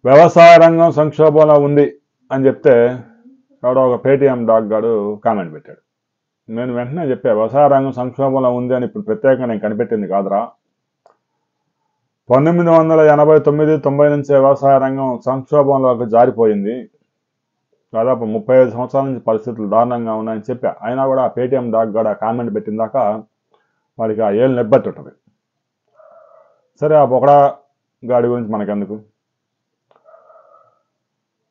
వ్యవసాయ రంగం సంక్షోభంలో ఉంది అని చెప్తే ఎవడో ఒక పేటీఎం డాగ్ గాడు కామెంట్ పెట్టాడు. నేను వెంటనే చెప్పా, వ్యవసాయ రంగం సంక్షోభంలో ఉంది అని ఇప్పుడు ప్రత్యేకంగా నేను కనిపెట్టింది కాదురా. 1989-90 నుంచే వ్యవసాయ రంగం సంక్షోభంలోకి జారిపోయింది. దాదాపు 35 సంవత్సరాల నుంచి పరిస్థితులు దారుణంగా ఉన్నాయని చెప్పా. అయినా కూడా ఆ పేటీఎం డాగ్ కూడా కామెంట్ పెట్టిన దాకా వాడికి ఆ ఏళ్ళు నెబ్బట్టి ఉంటుంది. సరే, ఆ బొకడా గాడి గురించి మనకెందుకు.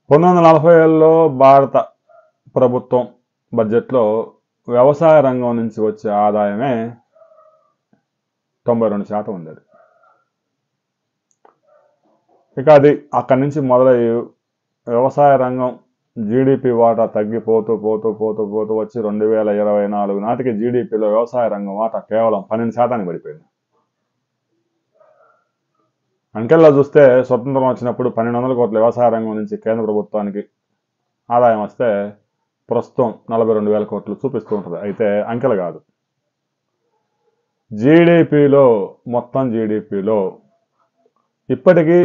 1940లో భారత ప్రభుత్వం బడ్జెట్లో వ్యవసాయ రంగం నుంచి వచ్చే ఆదాయమే 92% ఉండేది. ఇక అది అక్కడి నుంచి మొదలయ్యి వ్యవసాయ రంగం జీడిపి వాటా తగ్గిపోతూ పోతూ పోతూ పోతూ వచ్చి 2024 నాటికి జీడిపిలో వ్యవసాయ రంగం వాటా కేవలం 12% పడిపోయింది. అంకెల్లో చూస్తే స్వతంత్రం వచ్చినప్పుడు 1200 కోట్ల వ్యవసాయ రంగం నుంచి కేంద్ర ప్రభుత్వానికి ఆదాయం వస్తే ప్రస్తుతం 42,000 కోట్లు చూపిస్తూ ఉంటుంది. అయితే అంకెలు కాదు, జీడిపిలో, మొత్తం జీడిపిలో ఇప్పటికీ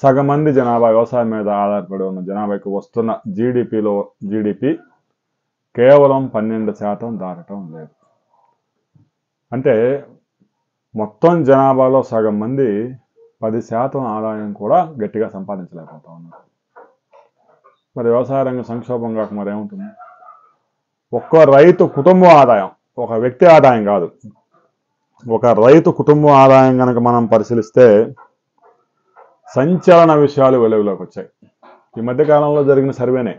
సగం మంది జనాభా వ్యవసాయం మీద ఆధారపడి ఉన్న జనాభాకి వస్తున్న జీడిపి కేవలం 12% దాటడం లేదు. అంటే మొత్తం జనాభాలో సగం మంది 10% ఆదాయం కూడా గట్టిగా సంపాదించలేకపోతా ఉన్నారు. మరి వ్యవసాయ రంగం సంక్షోభం కాక మరేముంటుంది? ఒక్క రైతు కుటుంబ ఆదాయం, ఒక వ్యక్తి ఆదాయం కాదు, ఒక రైతు కుటుంబ ఆదాయం కనుక మనం పరిశీలిస్తే సంచలన విషయాలు వెలుగులోకి వచ్చాయి. ఈ మధ్యకాలంలో జరిగిన సర్వేనే.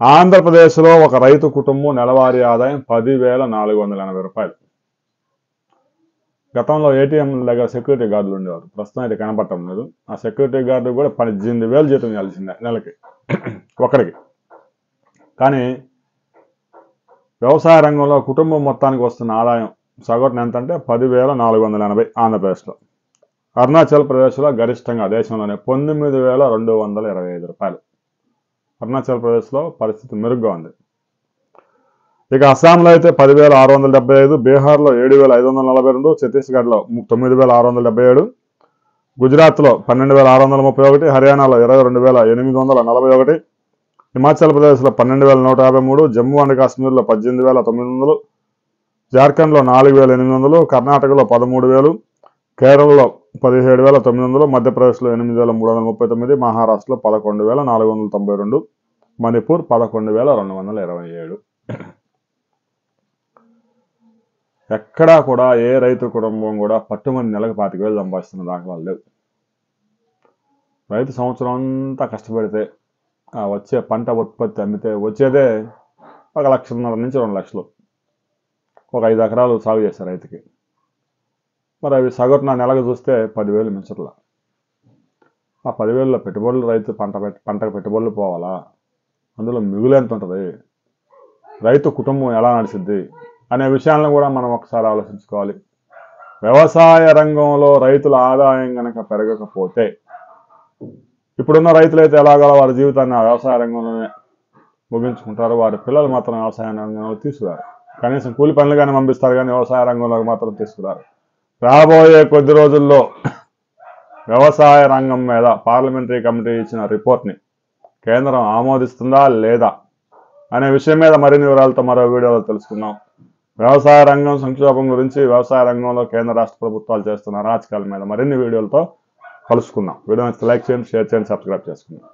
ఆంధ్రప్రదేశ్లో ఒక రైతు కుటుంబం నెలవారీ ఆదాయం 10,480 రూపాయలు. గతంలో ఏటీఎం దగ్గర సెక్యూరిటీ గార్డులు ఉండేవారు, ప్రస్తుతం అయితే కనపడటం లేదు. ఆ సెక్యూరిటీ గార్డు కూడా 18,000 జీతం ఇవ్వాల్సిందే నెలకి ఒకరికి. కానీ వ్యవసాయ రంగంలో కుటుంబం మొత్తానికి వస్తున్న ఆదాయం సగటున ఎంత అంటే 10,480 ఆంధ్రప్రదేశ్లో. అరుణాచల్ ప్రదేశ్లో గరిష్టంగా దేశంలోనే 9,225 రూపాయలు. అరుణాచల్ ప్రదేశ్లో పరిస్థితి మెరుగ్గా ఉంది. ఇక అస్సాంలో అయితే 10,675, బీహార్లో 7,542, ఛత్తీస్గఢ్లో 9,677, గుజరాత్లో 12,631, హర్యానాలో 22,841, హిమాచల్ ప్రదేశ్లో 12,153, జమ్మూ అండ్ కాశ్మీర్లో 18,900, జార్ఖండ్లో 4,800, కర్ణాటకలో 13,000, కేరళలో 17,900, మధ్యప్రదేశ్లో 8,339, మహారాష్ట్రలో 11,492, మణిపూర్ 11,227. ఎక్కడా కూడా ఏ రైతు కుటుంబం కూడా పట్టుమని నెలకు 25,000 సంపాదిస్తున్న దాఖలాలు లేవు. రైతు సంవత్సరం అంతా కష్టపడితే వచ్చే పంట ఉత్పత్తి అమ్మితే వచ్చేదే 1,50,000 నుంచి 2 లక్షలు. ఒక 5 ఎకరాలు సాగు చేస్తారు రైతుకి. మరి అవి సగటున నెలకు చూస్తే 10,000 మించట్లా. ఆ 10,000లో పెట్టుబడులు, రైతు పంటకు పెట్టుబడులు పోవాలా? అందులో మిగులు ఎంత ఉంటుంది? రైతు కుటుంబం ఎలా నడిచిద్ది అనే విషయాలను కూడా మనం ఒకసారి ఆలోచించుకోవాలి. వ్యవసాయ రంగంలో రైతుల ఆదాయం కనుక పెరగకపోతే, ఇప్పుడున్న రైతులైతే ఎలాగో వారి జీవితాన్ని ఆ వ్యవసాయ రంగంలోనే ముగించుకుంటారు. వారి పిల్లలు మాత్రం వ్యవసాయ రంగంలో తీసుకురారు. కనీసం కూలి పనులు కానీ పంపిస్తారు, కానీ వ్యవసాయ రంగంలోకి మాత్రం తీసుకురారు. రాబోయే కొద్ది రోజుల్లో వ్యవసాయ రంగం మీద పార్లమెంటరీ కమిటీ ఇచ్చిన రిపోర్ట్ని కేంద్రం ఆమోదిస్తుందా లేదా అనే విషయం మీద మరిన్ని వివరాలతో మరో వీడియోలో తెలుసుకుందాం. వ్యవసాయ రంగం సంక్షోభం గురించి, వ్యవసాయ రంగంలో కేంద్ర రాష్ట్ర ప్రభుత్వాలు చేస్తున్న అరాచకాల మీద మరిన్ని వీడియోలతో కలుసుకుందాం. వీడియో నచ్చితే లైక్ చేయండి, షేర్ చేయండి, సబ్స్క్రైబ్ చేసుకుందాం.